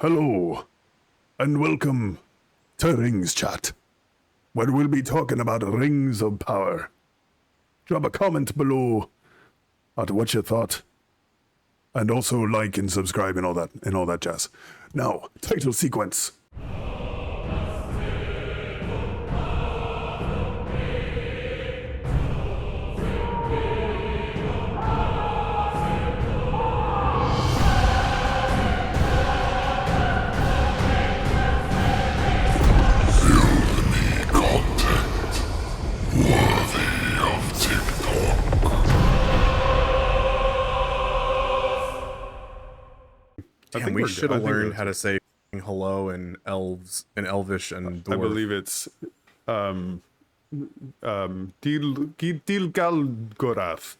Hello, and welcome to Rings Chat, where we'll be talking about Rings of Power. Drop a comment below at what you thought, and also like and subscribe and all that jazz. Now, title sequence. Damn, we should have learned how to say hello in elves and elvish and dwarf. I believe it's Tilgalgorath.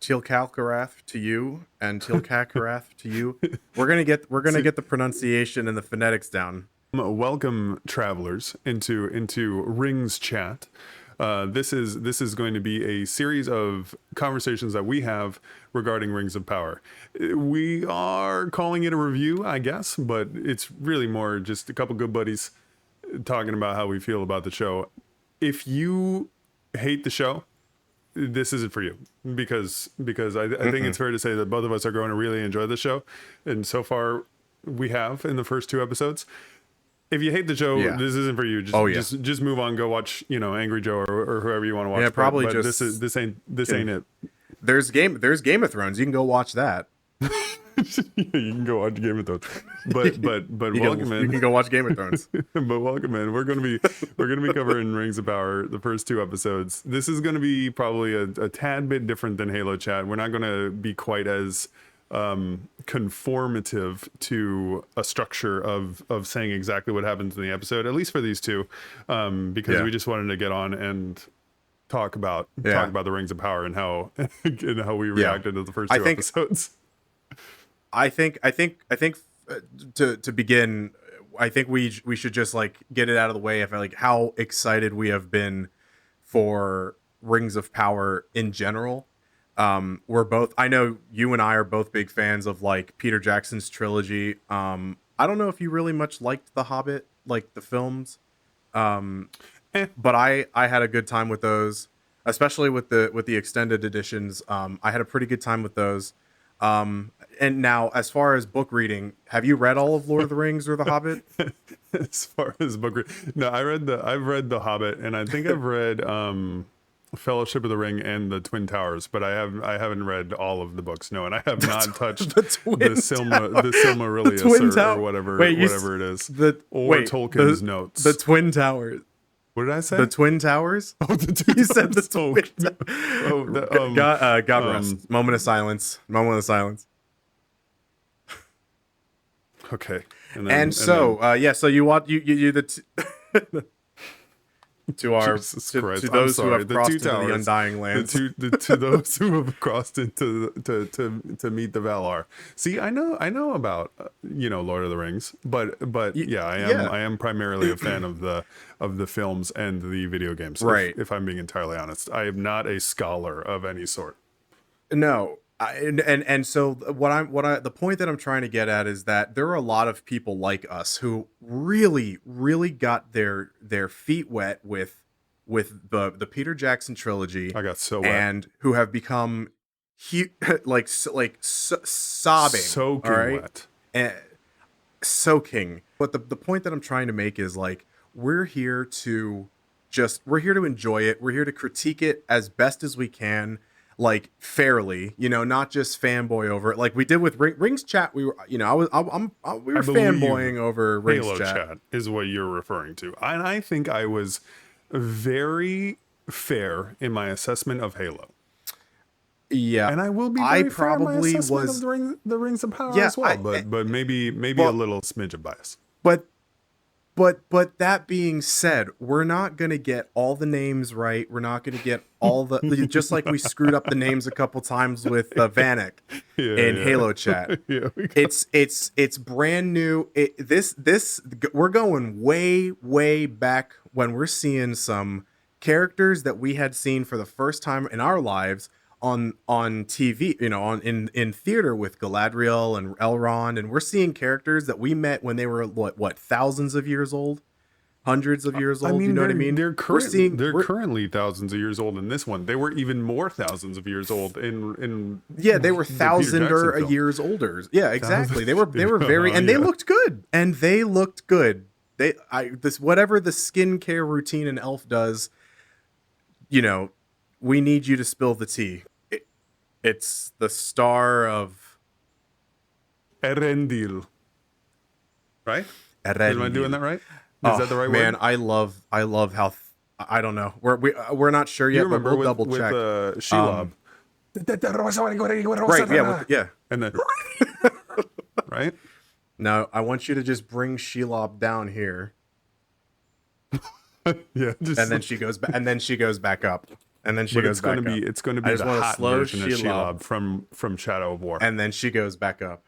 Tilkalkarath to you and Tilkakarath to you. We're gonna get the pronunciation and the phonetics down. Welcome, travelers, into Rings Chat. This is going to be a series of conversations that we have regarding Rings of Power. We are calling it a review, I guess, but it's really more just a couple good buddies talking about how we feel about the show. If you hate the show, this isn't for you, because I think it's fair to say that both of us are going to really enjoy the show, and so far we have in the first two episodes. If you hate the show, this isn't for you. Just move on. Go watch, Angry Joe or whoever you want to watch. Yeah, probably but just this ain't it. There's Game of Thrones. You can go watch that. You can go watch Game of Thrones. But welcome in. You can go watch Game of Thrones. But welcome in. We're gonna be covering Rings of Power, the first two episodes. This is gonna be probably a tad bit different than Halo Chat. We're not gonna be quite as conformative to a structure of saying exactly what happens in the episode, at least for these two, because we just wanted to get on and talk about the Rings of Power and how we reacted to the first two episodes. I think to begin, I think we should just get it out of the way of how excited we have been for Rings of Power in general. We're both, I know you and I are both big fans of Peter Jackson's trilogy. I don't know if you really much liked The Hobbit, the films. But I had a good time with those, especially with the extended editions. I had a pretty good time with those. And now, as far as book reading, have you read all of Lord of the Rings or The Hobbit? As far as book reading, no, I've read The Hobbit, and I think I've read Fellowship of the Ring and the Twin Towers, but I haven't read all of the books. No, and I have not touched the Silmarillion or whatever it is. Tolkien's notes. The Twin Towers. What did I say? The Twin Towers? Oh, the Twin You said the Towers. Twin Towers. God rest. Moment of silence. Okay. So you want you to our Jesus Christ. to those who have the crossed two into towers, the Undying Lands. To those who have crossed into to meet the Valar. See, I know about Lord of the Rings, but I am primarily a fan of the films and the video games. Right. If I'm being entirely honest, I am not a scholar of any sort. No. So the point that I'm trying to get at is that there are a lot of people like us who really, really got their feet wet with the Peter Jackson trilogy. I got so wet. And who have become sobbing, soaking wet, and soaking. But the point that I'm trying to make is we're here to enjoy it. We're here to critique it as best as we can. Fairly, not just fanboy over it like we did with Rings Chat. We were, we were fanboying over Rings Halo Chat is what you're referring to, and I think I was very fair in my assessment of Halo. Yeah, and I will be. I probably was of the Rings of Power as well, but maybe a little smidge of bias. But that being said, we're not going to get all the names right. We're not going to get all the just like we screwed up the names a couple times with Vanek in Halo Chat. It's brand new. We're going way back when we're seeing some characters that we had seen for the first time in our lives on TV, on in theater with Galadriel and Elrond, and we're seeing characters that we met when they were what thousands of years old, hundreds of years I old. mean, You know what I mean? they're We're seeing currently thousands of years old in this one. They were even more thousands of years old in yeah, they were the Peter thousand Jackson or a film. years older. Yeah, exactly. They were Thousands, very, and they yeah. looked good. And they looked good. This whatever the skincare routine an elf does, we need you to spill the tea. It's the star of Erendil, right? Am I doing that right? Is that the right man, word? I love how I don't know. We're not sure You yet, but remember we'll double check. Shelob, Right? Yeah. and then right? No, I want you to just bring Shelob down here, Yeah, just and then she goes back, and then she goes back up, and then she but goes back up, it's going to I be just the want a hot slow version of Shelob. Shelob from Shadow of War, and then she goes back up.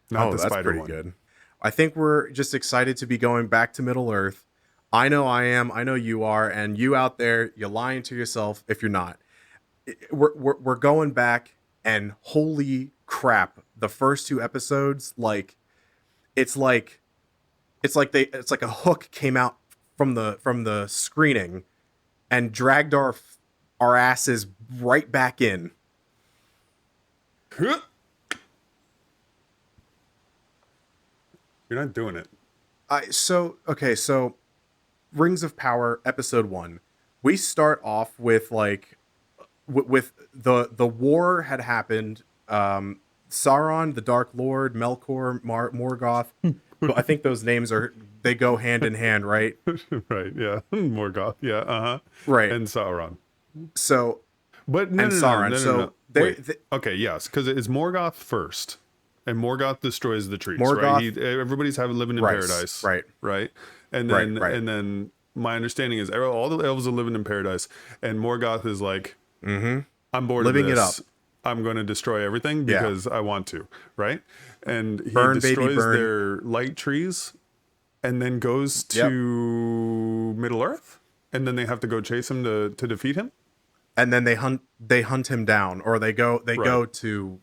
not the That's spider pretty one. good. I think we're just excited to be going back to Middle Earth. I know I am. I know you are, and you out there, you're lying to yourself if you're not. We're going back, and holy crap, the first two episodes, it's like a hook came out from the screening and dragged our asses right back in. You're not doing it. So Rings of Power episode 1. We start off with with the war had happened. Sauron, the Dark Lord, Melkor, Morgoth. I think those names they go hand in hand, right? Right, yeah. Morgoth, yeah, uh-huh. Right. And Sauron. So But and Sauron. Wait. Okay, yes, because it's Morgoth first. And Morgoth destroys the trees, Morgoth, right? Everybody's living in paradise. Right. And then Right. and then my understanding is all the elves are living in paradise, and Morgoth is like, I'm bored Living of it this. up. I'm going to destroy everything because I want to, right? And he Burn, baby, destroys burn. their light trees, and then goes to Middle Earth, and then they have to go chase him to defeat him. And then they hunt him down, or they go to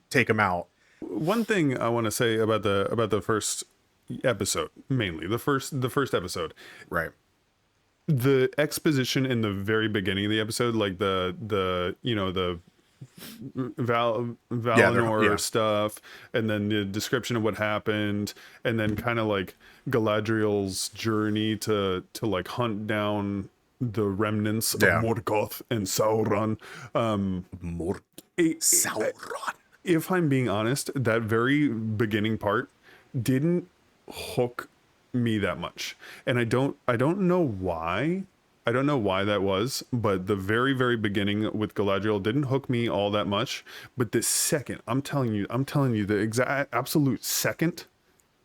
take him out. One thing I want to say about the first episode, mainly the first episode, Right. the exposition in the very beginning of the episode, like the Valinor stuff, and then the description of what happened, and then kind of like Galadriel's journey to like hunt down the remnants of Morgoth and Sauron. Sauron. If I'm being honest, that very beginning part didn't hook me that much, and I don't know why. I don't know why that was, but the very, very beginning with Galadriel didn't hook me all that much. But the second, I'm telling you, the exact absolute second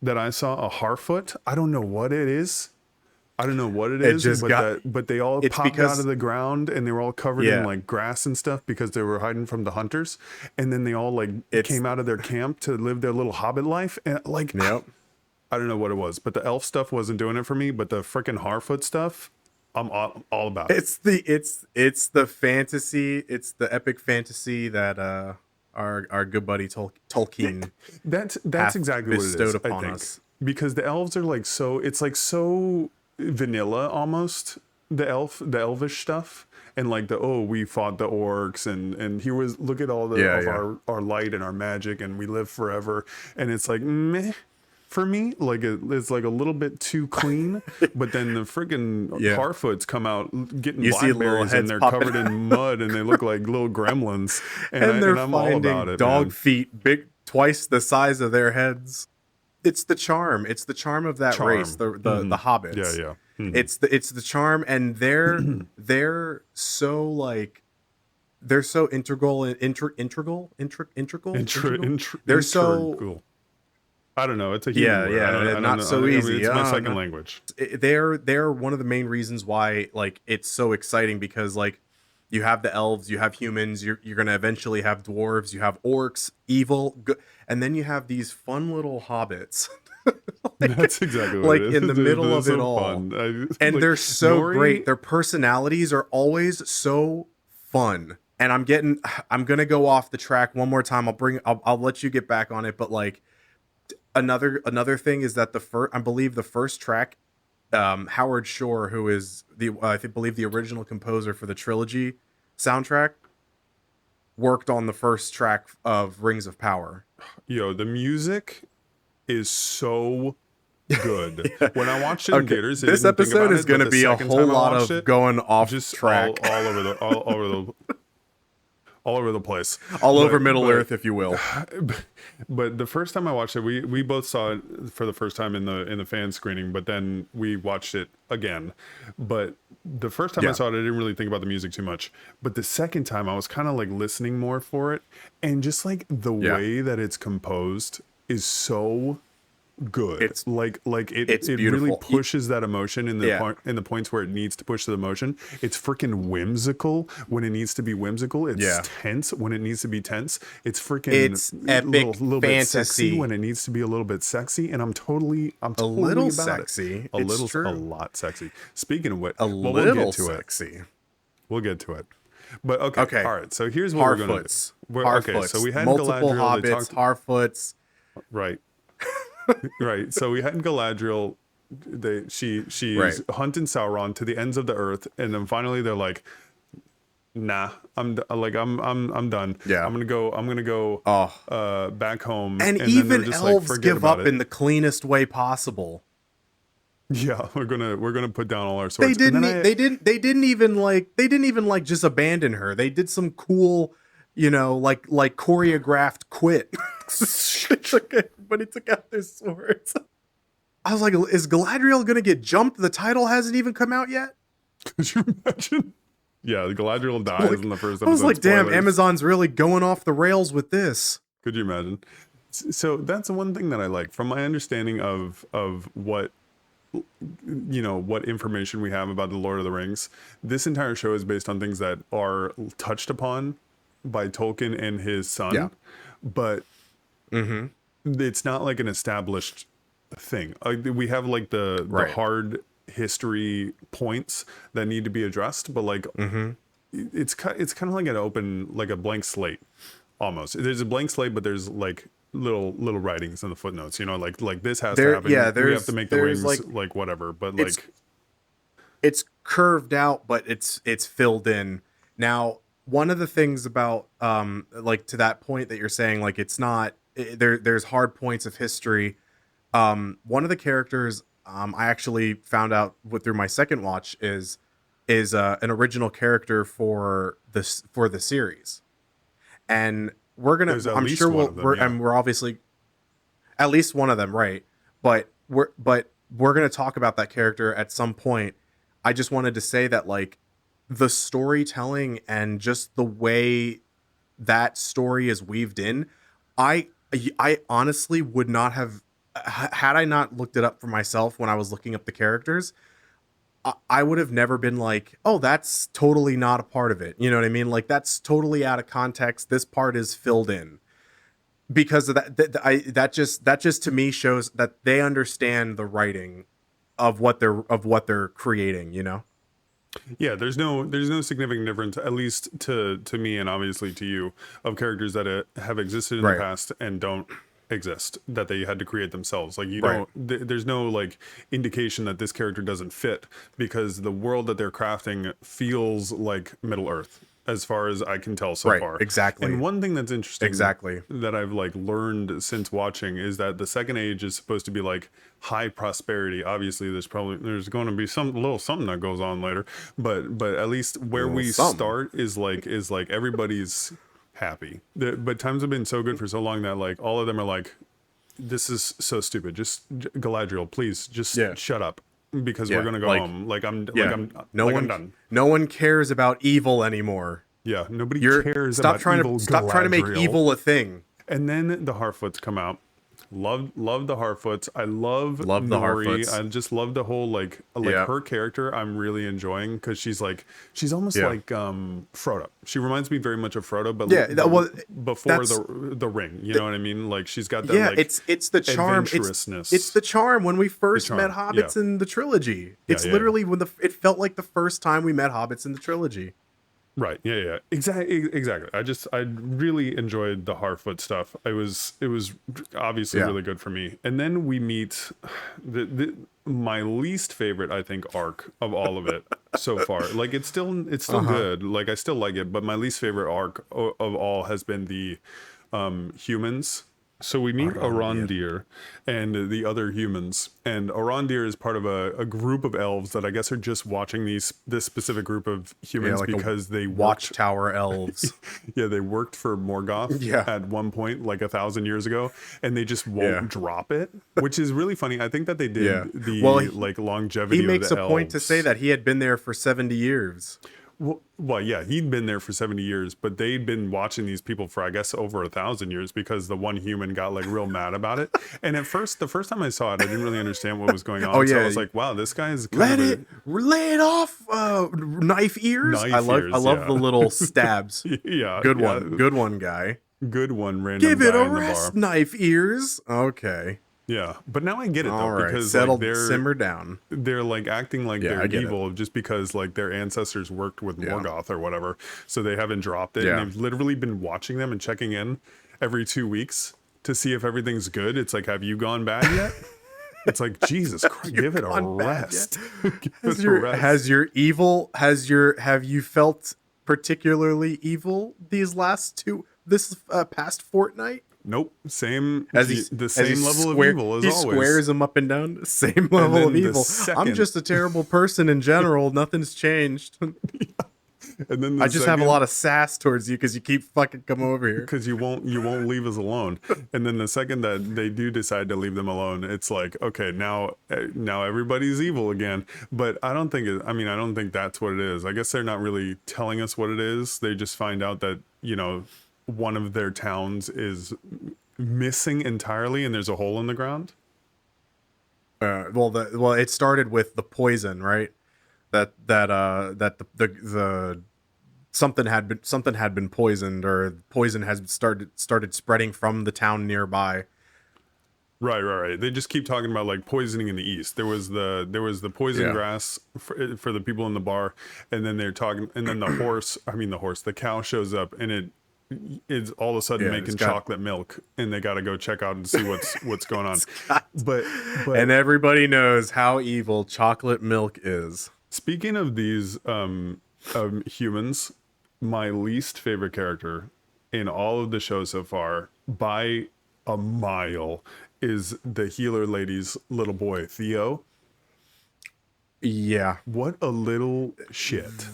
that I saw a Harfoot, I don't know what it is. But they all popped out of the ground, and they were all covered in like grass and stuff because they were hiding from the hunters. And then they all came out of their camp to live their little hobbit life. And I don't know what it was, but the elf stuff wasn't doing it for me. But the freaking Harfoot stuff, I'm all about it. It's the fantasy. It's the epic fantasy that our good buddy Tolkien. That's exactly what it is. Bestowed I upon think. us. Because the elves are so vanilla almost. The elvish stuff, and we fought the orcs, and here was look at all our light and our magic, and we live forever, and it's like meh. For me, it's like a little bit too clean, but then the freaking Harfoots come out getting blackberries, and they're covered in mud, and they look like little gremlins, and they're I'm all about it. Dog man. feet, big, twice the size of their heads. It's the charm. It's the charm of that race. The hobbits. Yeah. Mm-hmm. It's the charm, and they're so they're so integral and integral. They're so cool. I don't know. It's a human word. I don't not know. so easy. It's my second language. They're one of the main reasons why it's so exciting, because you have the elves, you have humans, you're gonna eventually have dwarves, you have orcs, evil, good, and then you have these fun little hobbits. That's exactly what it is. In the middle of it all. Fun. And they're so great. Their personalities are always so fun. and I'm gonna go off the track one more time. I'll let you get back on it, but like another thing is that I believe the first track, Howard Shore, who is believe the original composer for the trilogy soundtrack, worked on the first track of Rings of Power. Yo, the music is so good. When I watched it in theaters, this episode is going to be a whole lot of going off just track, all over the place, over Middle Earth, if you will. But the first time I watched it, we both saw it for the first time in the fan screening, but then we watched it again. But the first time I saw it, I didn't really think about the music too much. But the second time, I was kind of like listening more for it, and just like the way that it's composed is so good. It's like it really pushes that emotion in the points where it needs to push the emotion. It's freaking whimsical when it needs to be whimsical. It's tense when it needs to be tense. It's epic little fantasy bit sexy when it needs to be a little bit sexy. And I'm totally a little about sexy. It. A lot sexy. Speaking of which, we'll get to sexy. We'll get to it. But okay. All right. So here's what we're going to do. Okay. So we had multiple Galadriel. Hobbits, Harfoots. Right. Right. So we had Galadriel. She's hunting Sauron to the ends of the earth, and then finally they're like, "Nah, I'm done. Yeah, I'm gonna go back home." And then even just elves like, give up in the cleanest way possible. Yeah, we're gonna put down all our swords. They didn't even just abandon her. They did some cool, like choreographed quit. Everybody took out their swords. I was like, is Galadriel gonna get jumped? The title hasn't even come out yet. Could you imagine? Yeah, Galadriel dies in the first episode. I was like, damn, Amazon's really going off the rails with this. Could you imagine? So that's the one thing that I like from my understanding of what what information we have about the Lord of the Rings. This entire show is based on things that are touched upon by Tolkien and his son, but it's not like an established thing. We have like the hard history points that need to be addressed, but like it's kind of like an open, like a blank slate almost. There's a blank slate, but there's like little writings in the footnotes, like this has to happen. Yeah, we have to make the rings like whatever, but like it's curved out, but it's filled in. Now, one of the things about like to that point that you're saying, like it's not there's hard points of history. One of the characters I actually found out through my second watch is an original character for the series, and I'm sure we're obviously at least one of them, right? But we're gonna talk about that character at some point. I just wanted to say that like the storytelling and just the way that story is weaved in, I honestly would not have, had I not looked it up for myself when I was looking up the characters, I would have never been like, oh, that's totally not a part of it. You know what I mean? Like that's totally out of context. This part is filled in because of that just to me shows that they understand the writing of what they're creating, Yeah, there's no significant difference, at least to me and obviously to you, of characters that have existed in the past and don't exist, that they had to create themselves. Like there's no like indication that this character doesn't fit because the world that they're crafting feels like Middle Earth as far as I can tell so far. Exactly. And one thing that's interesting that I've like learned since watching is that the Second Age is supposed to be like high prosperity. Obviously there's going to be something that goes on later, but at least where we start is like everybody's happy. But times have been so good for so long that like all of them are like, this is so stupid. Just Galadriel, please just shut up because we're gonna go home. I'm done. No one cares about evil anymore. Yeah, nobody cares. Stop trying to make evil a thing. And then the Harfoots come out. Love the Harfoots. I love the Nori. Harfoots. I just love the whole like her character. I'm really enjoying because she's almost like Frodo. She reminds me very much of Frodo, but before the ring. You know what I mean? Like she's got that it's the charm. It's the charm when we first met hobbits in the trilogy. It's literally when it felt like the first time we met hobbits in the trilogy. Right. Yeah. Yeah. Exactly. I really enjoyed the Harfoot stuff. It was obviously Yeah. really good for me. And then we meet my least favorite, I think, arc of all of it so far. Like it's still Uh-huh. good. Like I still like it, but my least favorite arc of all has been the humans. So we meet Arondir. Arondir and the other humans, and Arondir is part of a group of elves that I guess are just watching this specific group of Yeah, humans like a because they worked. watchtower elves. Yeah, they worked for Morgoth Yeah. at one point, like 1,000 years ago, and they just Yeah. won't drop it, which is really funny. I think that they Yeah. did the Well, like he longevity of makes the a point to say elves. that he had been there for 70 years. Well, yeah, he'd been there for 70 years, but they'd been watching these people for, I guess, over 1,000 years because the one human got like real mad about it. And at first, the first time I saw it, I didn't really understand what was going on. Oh So I yeah, was like, wow, this guy is let kind of it lay it off, knife ears. Knife I ears, love yeah. the little stabs. yeah, Good yeah, one, good one, guy. good one, random Give it guy a in the rest, bar. knife ears. Okay, Yeah, but now I get it all though right, because settle, like simmer down. they're like acting like Yeah, they're I get it. evil just because like their ancestors worked with Yeah, Morgoth or whatever, so they haven't dropped it, and yeah. they've literally been watching them and checking in every 2 weeks to see if everything's good. It's like, have you gone bad yet? It's like, Jesus Christ, give it a Gone bad yet? rest. Give it a rest. Have you felt particularly evil this past fortnight? Nope, same, the As he same level of square, evil as he always. squares them up and down. Same And level then of the evil. I'm second, just a terrible person in general. Nothing's changed. and then the I just have a second, lot of sass towards you because you keep fucking coming over here. because you won't leave us alone. And then the second that they do decide to leave them alone, it's like, okay, now everybody's evil again. But I don't think I don't think that's what it is. I guess they're not really telling us what it is. They just find out that one of their towns is missing entirely and there's a hole in the ground. Well, it started with the poison, right? That the something had been poisoned, or poison has started spreading from the town nearby. Right. They just keep talking about like poisoning in the east. There was the poison Yeah. grass for the people in the bar, and then they're talking, and then the cow shows up, and it's all of a sudden Yeah, making it's got- chocolate milk, and they got to go check out and see what's going on. But And everybody knows how evil chocolate milk is. speaking of these humans, my least favorite character in all of the shows so far, by a mile, is the healer lady's little boy, Theo. Yeah. What a little shit.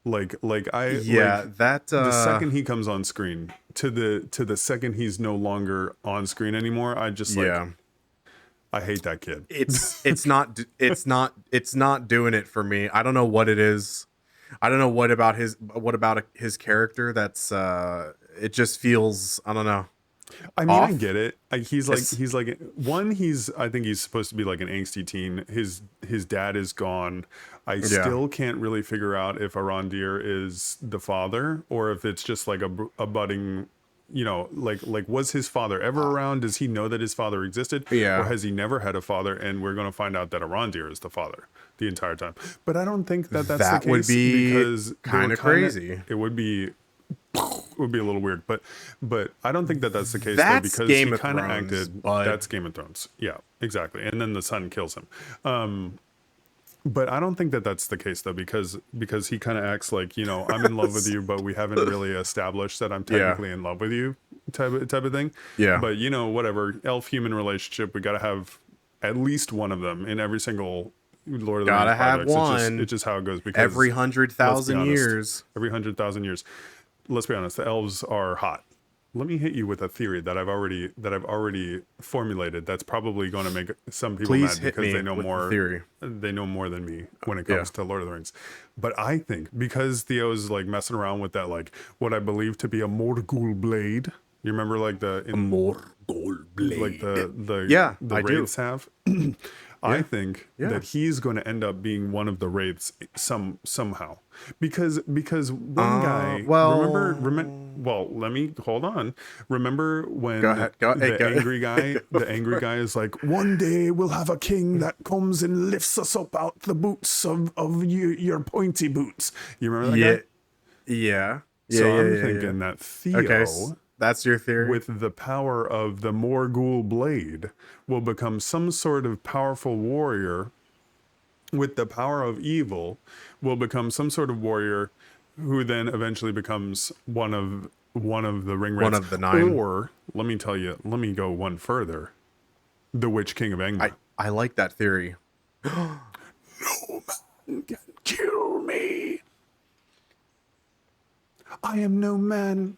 Like Yeah, that the second he comes on screen to the second he's no longer on screen anymore, I just yeah. I hate that kid. It's not doing it for me. I don't know what it is. I don't know what about his character that's it just feels, I don't know. I mean, I Off. get it. I think he's supposed to be like an angsty teen. His dad is gone. I still can't really figure out if Arondir is the father or if it's just like a budding, like was his father ever around? Does he know that his father existed? Yeah. Or has he never had a father? And we're going to find out that Arondir is the father the entire time. But I don't think that that's That the case, would be because they were kinda crazy. It would be a little weird, but I don't think that that's the case That's though, because Game he of kind of Thrones, acted. bud. That's Game of Thrones, yeah, exactly. And then the son kills him. But I don't think that that's the case though, because he kind of acts like, I'm in love with you, but we haven't really established that I'm technically in love with you, type of thing. Yeah. But whatever elf human relationship, we got to have at least one of them in every single Lord of the Gotta Rings have projects. one. It's just how it goes. Because Every let's 100,000 be honest, years. every 100,000 years. Let's be honest, the elves are hot. Let me hit you with a theory that I've already formulated. That's probably going to make some people Please mad hit because me they know with the more. theory. They know more than me when it comes to Lord of the Rings. But I think because Theo's like messing around with that, like what I believe to be a Morgul blade. You remember like Morgul blade. like the Yeah, the I do. wraiths have. I think that he's going to end up being one of the wraiths somehow because one guy well let me hold on. Remember when the angry guy is like, one day we'll have a king that comes and lifts us up out the boots of your pointy boots. You remember that guy? Yeah. Yeah, So yeah, I'm yeah, yeah. thinking that Okay, Theo, that's your theory. with the power of the Morgul blade, will become some sort of powerful warrior. With the power of evil, will become some sort of warrior, who then eventually becomes one of the ring One rats. of the nine. Or let me tell you, let me go one further. The Witch King of Angmar. I like that theory. No man can kill me. I am no man.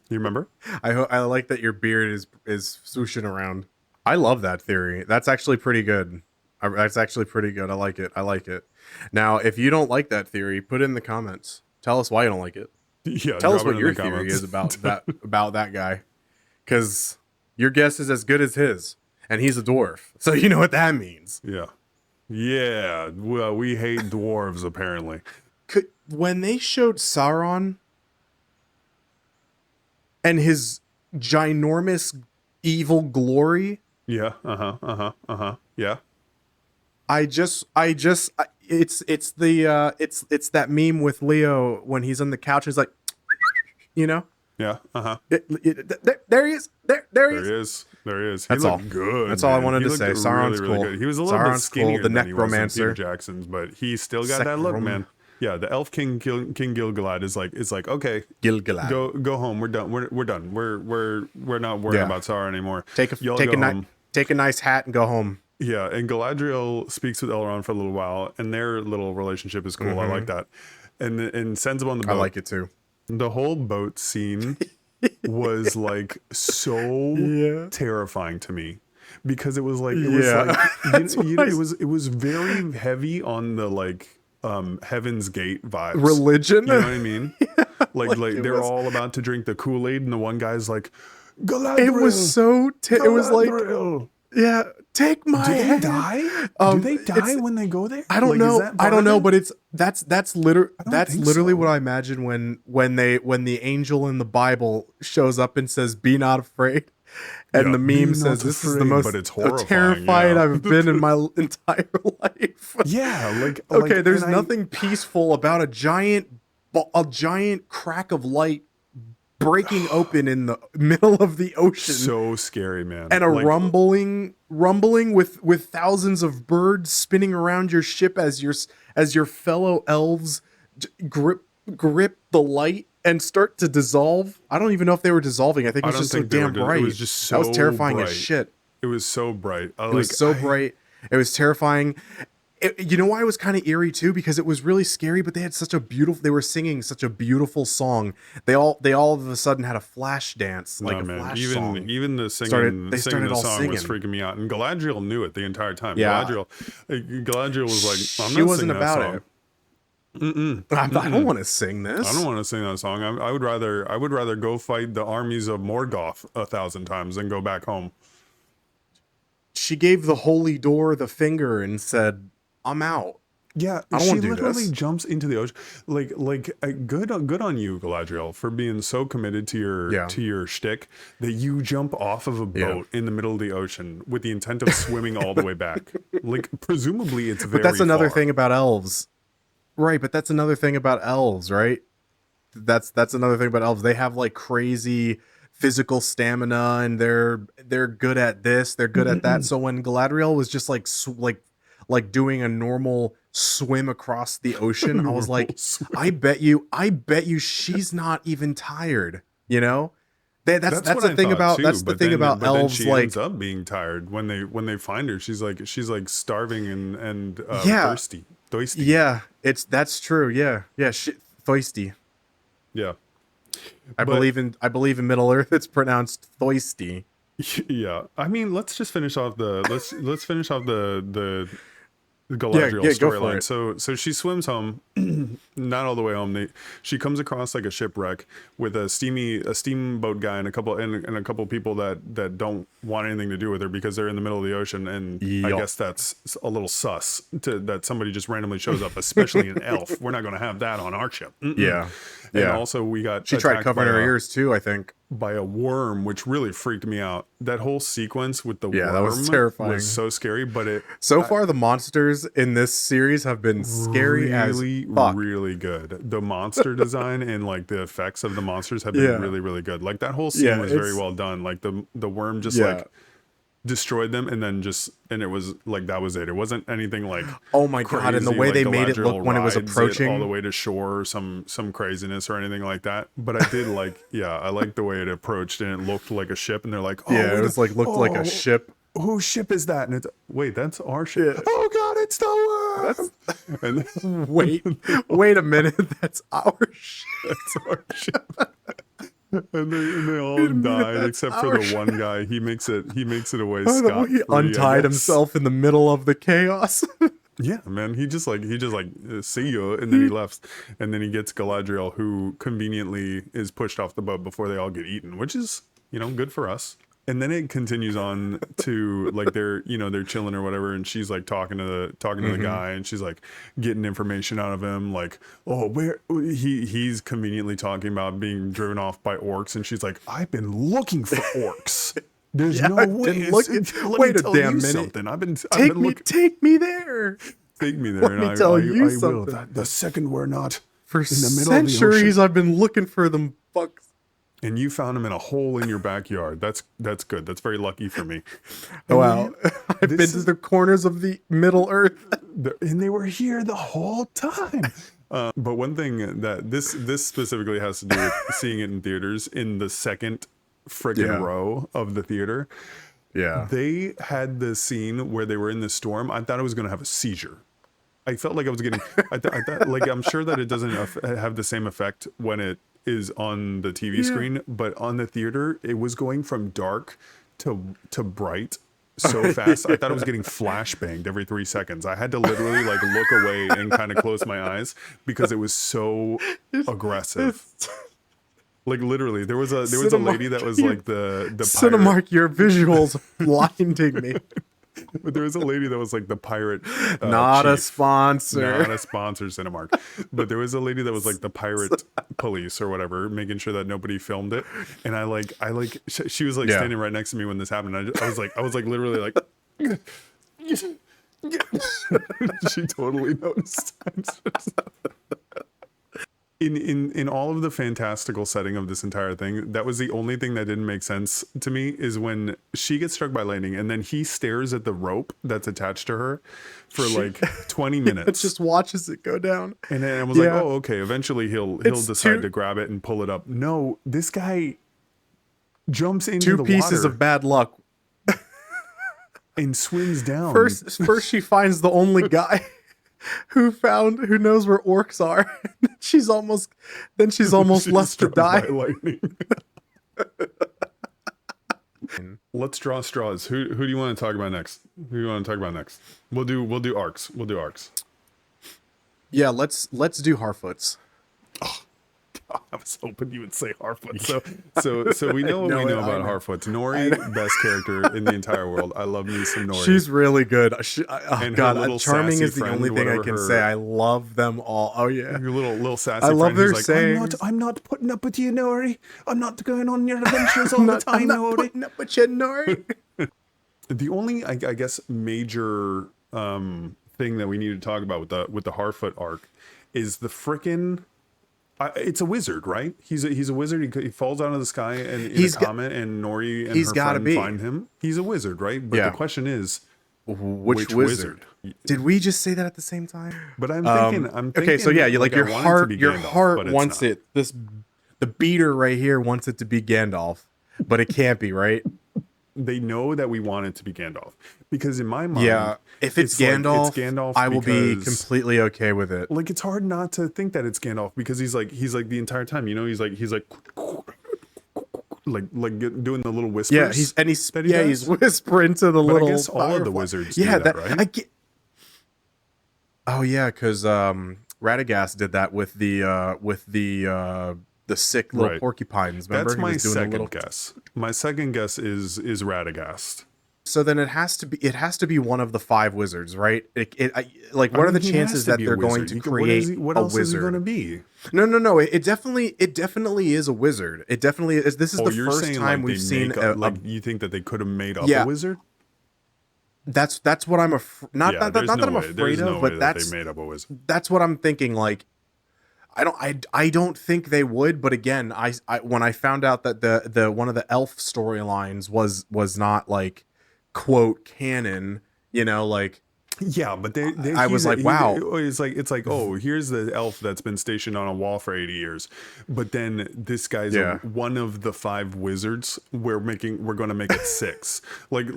You remember? I like that your beard is swooshing around. I love that theory. That's actually pretty good. That's actually pretty good. I like it. I like it. Now, if you don't like that theory, put it in the comments. Tell us why you don't like it. Yeah, Tell us drop it what in your the theory comments. is about that guy, because your guess is as good as his, and he's a dwarf, so you know what that means. Yeah. Yeah. Well, we hate dwarves, apparently. When they showed Sauron and his ginormous evil glory, Yeah. Yeah. it's that meme with Leo when he's on the couch. He's like, you know, Yeah. there he is. There he There is. he is. There he is. He That's looked all. good. That's all I man. wanted He to looked say. Sauron's cool. good. He was a little bit Sauron's cool. skinnier The than he was in necromancer. Peter Jackson's, but he still got that look, man. Yeah, the Elf King Gil-galad is like okay, Gil-galad. go home. We're done. We're done. We're not worrying Yeah. about Sauron anymore. Take Y'all a go home. take a nice hat and go home. Yeah, and Galadriel speaks with Elrond for a little while, and their little relationship is cool. I like that. And sends him on the boat. I like it too. The whole boat scene was like so terrifying to me, because it was like it was very heavy on the like Heaven's Gate vibes. Religion. You know what I mean? Like they're was- all about to drink the Kool-Aid, and the one guy's like, Galadriel, It was so. It was like, Galadriel." yeah, take my Do they hand. die? Do they die it's- when they go there? I don't Like, is know. that I part don't of know, it? but that's think literally so. what I imagine when the angel in the Bible shows up and says, "Be not afraid," and Yeah, the "Be meme not says, "This is the afraid," most but it's horrifying, terrified yeah. I've been in my entire life." Yeah, like Okay, like, there's and nothing peaceful about a giant crack of light breaking open in the middle of the ocean. So scary, man. And a Like, rumbling with thousands of birds spinning around your ship as your fellow elves grip the light and start to dissolve. I don't even know if they were dissolving. I think it was don't just so think they were damn dis- it bright. was just That was so terrifying as bright. shit. It was so bright. It was so bright. It was terrifying. You know why it was kind of eerie too? Because it was really scary, but they were singing such a beautiful song. They all of a sudden had a flash dance, like a flash even song. even the singing They singing started the all song was singing. freaking me out, and Galadriel knew it the entire time. Yeah. Galadriel was like, I'm She not wasn't singing about that song. it. I don't want to sing this. I don't want to sing that song. I would rather go fight the armies of Morgoth 1,000 times than go back home. She gave the holy door the finger and said, "I'm out." Yeah, I don't she wanna do literally this. jumps into the ocean. Good on you, Galadriel, for being so committed to your shtick that you jump off of a boat in the middle of the ocean with the intent of swimming all the way back. Like, presumably, it's very. But that's another far. thing about elves, right? But that's another thing about elves, right? That's another thing about elves. They have like crazy physical stamina, and they're good at this, they're good at that. So when Galadriel was just like doing a normal swim across the ocean, I was like, I bet you she's not even tired. You know, that's what the I thing thought about too, that's the but thing then- about but then elves. she Like, ends up being tired when they find her. She's like starving and Yeah. thirsty. yeah, that's true. Yeah, thirsty. Yeah. I believe in Middle Earth. It's pronounced thoisty. Yeah, I mean, let's finish off the Galadriel yeah, go for storyline. it. So she swims home, not all the way home. She comes across like a shipwreck with a steamboat guy and a couple people that don't want anything to do with her because they're in the middle of the ocean. And I Yup. guess that's a little sus that somebody just randomly shows up, especially an elf. We're not going to have that on our ship. Mm-mm. Yeah. And Yeah. also we got She tried attacked covering by her a- ears too, I think. by a worm, which really freaked me out. That whole sequence with the Yeah, worm that was terrifying. was so scary, but it So far, the monsters in this series have been scary as fuck. really good. The monster design and like the effects of the monsters have been Yeah. really, really good. Like that whole scene Yeah, was very it's- well done. Like the worm just Yeah. like destroyed them and then and it was like that was it. It wasn't anything like Oh my god! And the crazy, way like they made it Galadriel look when it was rides approaching. all the way to shore, or some craziness or anything like that. But I did like, yeah, I liked the way it approached and it looked like a ship. And they're like, oh, Yeah, it was like looked like a oh, ship. Whose ship is that? And it's wait, that's our ship. Yeah. Oh god, it's the worm. And then, Wait a minute. That's our shit. that's our ship. And they all died that's except for our the ship. one guy. He makes it away Oh, the scot way he free, I untied guess. himself in the middle of the chaos. Yeah, man. He just like see you, and then he left, and then he gets Galadriel, who conveniently is pushed off the boat before they all get eaten, which is good for us. And then it continues on to like they're chilling or whatever, and she's like talking to the guy, and she's like getting information out of him, like, oh, where he's conveniently talking about being driven off by orcs, and she's like, I've been looking for orcs. There's Yeah, no I've way. been looking- Let wait me a tell damn you minute. something. I've been Take looking. take me there. Take me there, Let and me I tell you will. something. The second we're not For in the middle of the centuries, ocean, I've been looking for them fucks. and you found him in a hole in your backyard. That's good. That's very lucky for me. Oh, wow. I've been this to is- the corners of the Middle Earth. And they were here the whole time. But one thing that this specifically has to do with seeing it in theaters in the second friggin' Yeah. row of the theater. Yeah. They had the scene where they were in the storm. I thought I was going to have a seizure. I felt like I was getting. I thought, like, I'm sure that it doesn't have the same effect when it is on the TV screen, but on the theater, it was going from dark to bright so fast. I thought I was getting flashbanged every 3 seconds. I had to literally like look away and kind of close my eyes because it was so aggressive. Like literally, there was a lady that was like the pirate. Cinemark, your visuals blinding me. But there was a lady that was like the pirate. Not a chief. sponsor. Not a sponsor, Cinemark. But there was a lady that was like the pirate police or whatever, making sure that nobody filmed it. And she was like Yeah. standing right next to me when this happened. I was like literally like. She totally noticed. In all of the fantastical setting of this entire thing, that was the only thing that didn't make sense to me is when she gets struck by lightning and then he stares at the rope that's attached to her for like 20 It minutes. just watches it go down. And then I was like, Yeah. oh, okay, eventually he'll It's decide to grab it and pull it up. No, this guy jumps into Two the pieces water of bad luck. and swims down. First she finds the only guy who knows where orcs are. she's almost She's left to struck by die. lightning. Let's draw straws. Who do you want to talk about next? Who do you want to talk about next? We'll do arcs. We'll do arcs. Yeah, let's do Harfoots. I was hoping you would say Harfoot. So we know what know we it, know I about know. Harfoot. Nori, best character in the entire world. I love me some Nori. She's really good. And her God, little charming sassy is the friend, only thing I whatever can her- say. I love them all. Oh yeah. Your little sassy I love friend their who's like, sayings. I'm not putting up with you, Nori. I'm not going on your adventures all I'm the not, time, I'm not Nori. putting up with you, Nori. The only, I guess, major thing that we need to talk about with the Harfoot arc is the frickin'. It's a wizard, right? He's a wizard. He falls out of the sky and in He's a got- comet, and Nori and he's her gotta friend be. find him. He's a wizard, right? But Yeah. the question is, Which wizard? Did we just say that at the same time? But I'm thinking. Okay, so yeah, you like I your want it to be your Gandalf, heart but it's wants not. it. The beater right here wants it to be Gandalf, but it can't be, right? They know that we want it to be Gandalf because in my mind, Yeah. If it's like, Gandalf, it's Gandalf I will be because- completely okay with it. like it's hard not to think that it's Gandalf because he's like the entire time, he's like doing the little whispers. Yeah, he's that he does. he's whispering to the But little. I guess all of the firefly. wizards do Yeah, that, right? I get. Oh yeah, because Radagast did that with the sick little Right. porcupines. Remember? That's He my was doing the second little- guess. My second guess is Radagast. So then it has to be one of the five wizards, right? Like, I what are mean, the he has chances to that be a they're going wizard. to What is create he? What a else is he going to wizard? be? No. It definitely is a wizard. It definitely is. This is Oh, the you're first saying time like they we've seen make up, a like you think that they could have made up a yeah. wizard? That's what I'm Yeah, there's not no that I'm way. There's afraid no of, way but that they made up a wizard. that's what I'm thinking. Like, I don't think they would. But again, I when I found out that the one of the elf storylines was not like quote canon, like Yeah, but I was like, wow. it's like oh, here's the elf that's been stationed on a wall for 80 years, but then this guy's Yeah. one of the five wizards. We're going to make it six. We're That's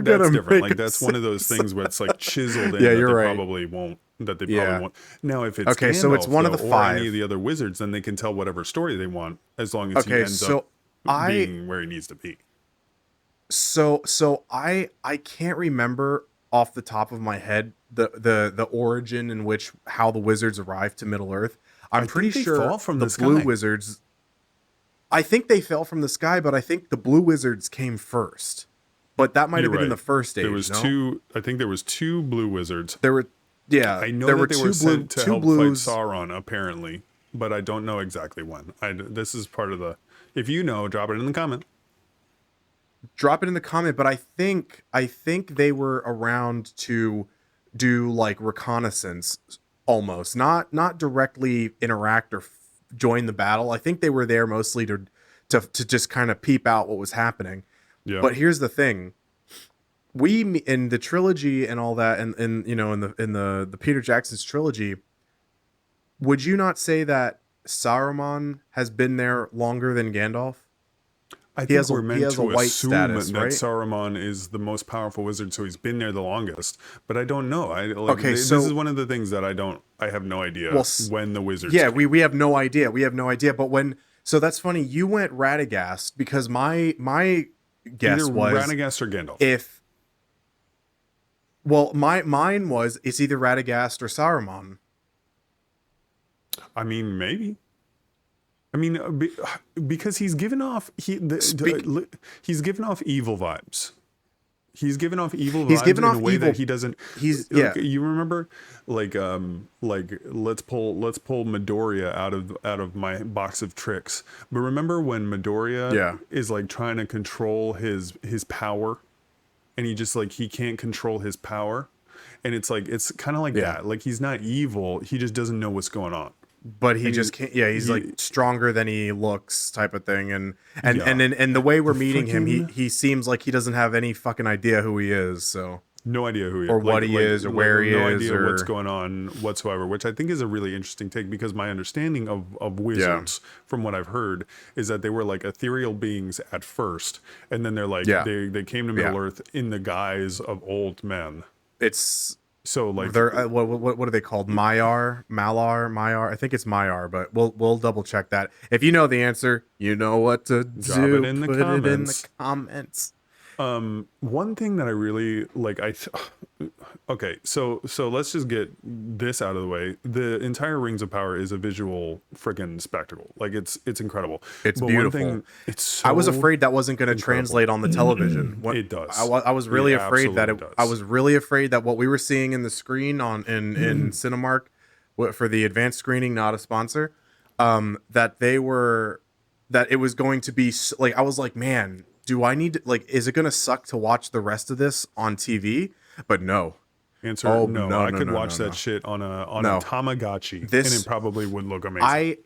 gonna different. make Like it that's one of those things where it's like chiseled in Yeah, that you're they right. probably won't. That they Yeah. probably won't. Now, if it's Okay, so it's Gandalf, one of the though, or five. any of the other wizards, then they can tell whatever story they want as long as he Okay, ends so up I being where he needs to be. I can't remember off the top of my head the origin in which how the wizards arrived to Middle Earth. I'm I pretty think they sure fall from the the blue sky. wizards. I think they fell from the sky, but I think the blue wizards came first. But that might You're have been in right. the first age. There was no? two. I think there was two blue wizards. There were, yeah. I know there that were they two were blue, sent to two help blues. fight Sauron, apparently, but I don't know exactly when. This is part of the. If you know, drop it in the comment. Drop it in the comment. But I think they were around to do like reconnaissance, almost not directly interact or join the battle. I think they were there mostly to just kind of peep out what was happening. Yeah, But here's the thing: in the trilogy and all that, and in the Peter Jackson's trilogy, would you not say that Saruman has been there longer than Gandalf? I He think has we're he meant has a to white assume status, that right? Saruman is the most powerful wizard, so he's been there the longest. But I don't know. Okay, this so is one of the things that I have no idea well, when the wizards. yeah, came. we have no idea. We have no idea. But so that's funny. You went Radagast because my guess Either was Radagast or Gandalf. if mine was it's either Radagast or Saruman. I mean, maybe. I mean, because he's given off he's given off evil vibes. He's given off evil He's vibes given in off a way evil- that he doesn't. he's- yeah. You remember, like let's pull Midoriya out of my box of tricks. But remember when Midoriya Yeah. is like trying to control his power, and he just like he can't control his power, and it's like it's kind of like Yeah. that. Like he's not evil, he just doesn't know what's going on. But he And just can't. Yeah, he's he- like stronger than he looks, type of thing. And Yeah. and the way we're meeting him, freaking- he seems like he doesn't have any fucking idea who he is. So No idea who he Or is. what he is, or where he no is, idea what's or- going on whatsoever, which I think is a really interesting take because my understanding of wizards, from what I've heard, is that they were like ethereal beings at first, and then they're like Yeah. they came to Middle Yeah. Earth in the guise of old men. it's So like they're what are they called? Malar. I think it's Maiar, but we'll double check that. If you know the answer, you know what to Drop do. it in the Put it in the comments. comments. one thing that I really like, okay, so let's just get this out of the way. The entire Rings of Power is a visual freaking spectacle. Like it's incredible. It's But beautiful. One thing, it's so I was afraid that wasn't going to incredible. translate on the television. It does. I was really It afraid that absolutely does. I was really afraid that what we were seeing in the screen in Cinemark for the advanced screening, not a sponsor, that it was going to be like, I was like, man, do I need to, like, is it going to suck to watch the rest of this on TV? But no. Answer Oh, no. no, I no, could no, watch no, that no. shit on a No. Tamagotchi, and This- it probably would look amazing.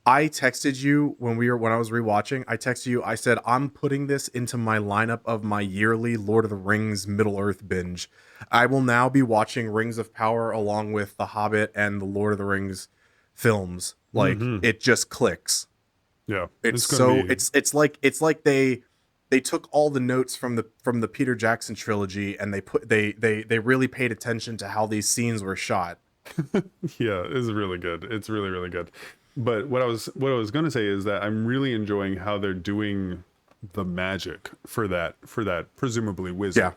I texted you when I was rewatching. I texted you. I said I'm putting this into my lineup of my yearly Lord of the Rings Middle Earth binge. I will now be watching Rings of Power along with The Hobbit and the Lord of the Rings films. Like it just clicks. Yeah, It's gonna so be- it's like they took all the notes from the Peter Jackson trilogy and they really paid attention to how these scenes were shot. yeah, it's really good. It's really, really good. But what I was going to say is that I'm really enjoying how they're doing the magic for that presumably wizard. Yeah.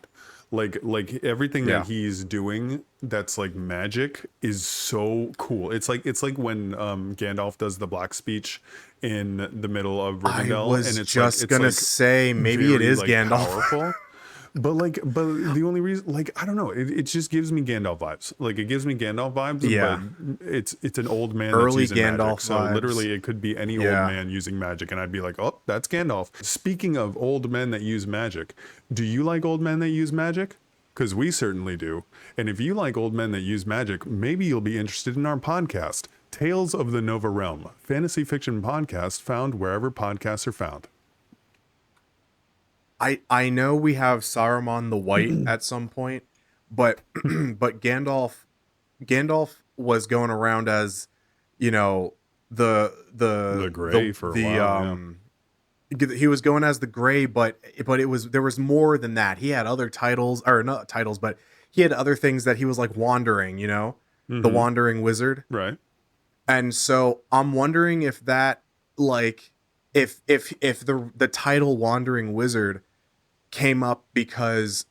Like everything Yeah. that he's doing that's like magic is so cool. It's like when Gandalf does the black speech in the middle of I Rivendell, was and it's just like, gonna say maybe it very, is like, Gandalf. powerful. but the only reason, like, I don't know, it just gives me Gandalf vibes. Like, it gives me Gandalf vibes, Yeah. but it's an old man that's Early using magic. Gandalf So vibes. literally, it could be any old Yeah. man using magic, and I'd be like, oh, that's Gandalf. Speaking of old men that use magic, do you like old men that use magic? Because we certainly do. And if you like old men that use magic, maybe you'll be interested in our podcast, Tales of the Nova Realm, fantasy fiction podcast found wherever podcasts are found. I know we have Saruman the White at some point, but but Gandalf was going around as, you know, The Gray for a the while, yeah. he was going as the Gray, but it was, there was more than that. He had other titles, or not titles, but he had other things that he was like wandering, you know, the Mm-hmm. wandering wizard. Right. And so I'm wondering if that, like, if the title wandering wizard came up because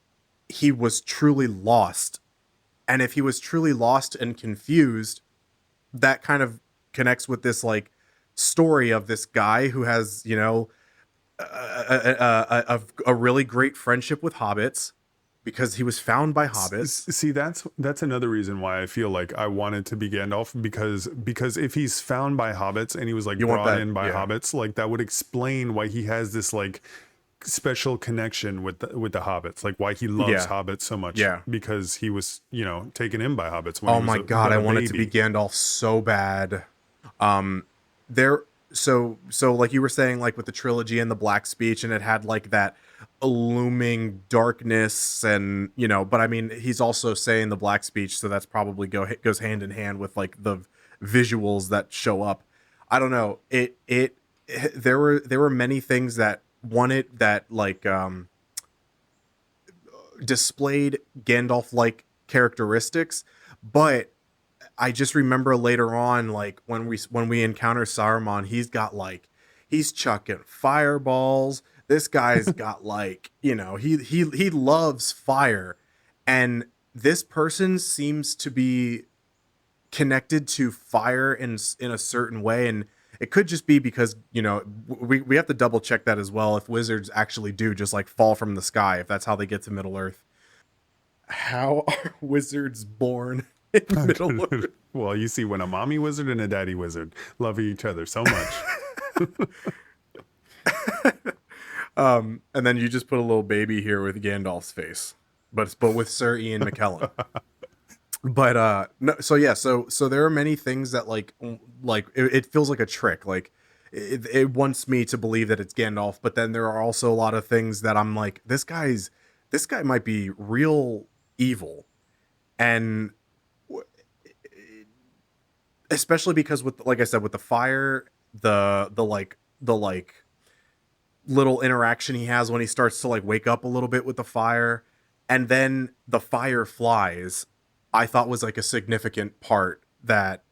he was truly lost, and if he was truly lost and confused, that kind of connects with this like story of this guy who has, you know, a really great friendship with hobbits because he was found by hobbits. See, that's another reason why I feel like I wanted to be Gandalf, because if he's found by hobbits and he was like You want brought that? in by Yeah. hobbits, like that would explain why he has this like special connection with the hobbits, like why he loves Yeah. hobbits so much. Yeah. Because he was, you know, taken in by hobbits when Oh he was my god, but I a want it to be baby. Gandalf so bad. There, so like you were saying, like with the trilogy and the Black Speech, and it had like that looming darkness, and you know, but I mean, he's also saying the Black Speech, so that's probably goes hand in hand with like the visuals that show up. I don't know. There were many things that wanted that like displayed Gandalf like characteristics, but I just remember later on, like when we encounter Saruman, he's chucking fireballs. This guy's got like, you know, he loves fire, and this person seems to be connected to fire in a certain way, and it could just be because, you know, we have to double check that as well, if wizards actually do just like fall from the sky, if that's how they get to Middle Earth. How are wizards born in Middle Earth? Well, you see, when a mommy wizard and a daddy wizard love each other so much. And then you just put a little baby here with Gandalf's face, but with Sir Ian McKellen. But no, so yeah, so there are many things that like it feels like a trick. Like it wants me to believe that it's Gandalf, but then there are also a lot of things that I'm like, this guy might be real evil, and especially because with, like I said, with the fire, the like little interaction he has when he starts to like wake up a little bit with the fire, and then the fire flies, I thought was like a significant part that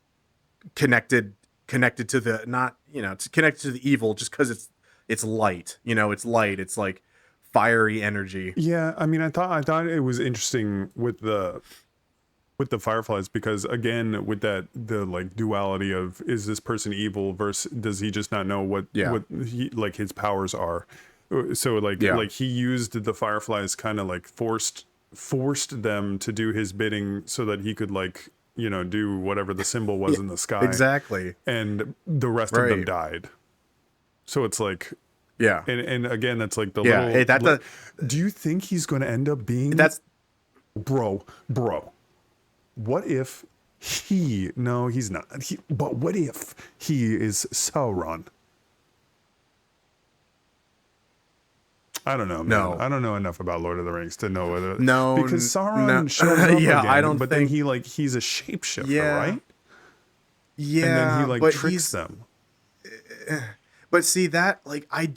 connected to the, not, you know, it's connected to the evil just because it's light, you know, it's light, it's like fiery energy. Yeah, I mean, I thought it was interesting with the fireflies, because again, with that, the like duality of, is this person evil versus does he just not know what Yeah. what he, like, his powers are. So like Yeah. like he used the fireflies, kind of like forced them to do his bidding so that he could, like, you know, do whatever the symbol was in the sky. Exactly. And the rest of them Right. died. So it's like, Yeah. and again, that's like the Yeah, little do you think he's going to end up being, that's bro, what if no, he's not. But what if he is Sauron? I don't know, man. No. I don't know enough about Lord of the Rings to know whether, No, because Sauron no. shows up Yeah, again, I don't but think- then he's a shapeshifter, Yeah. right? yeah, And then he like but tricks them. But see that, like, I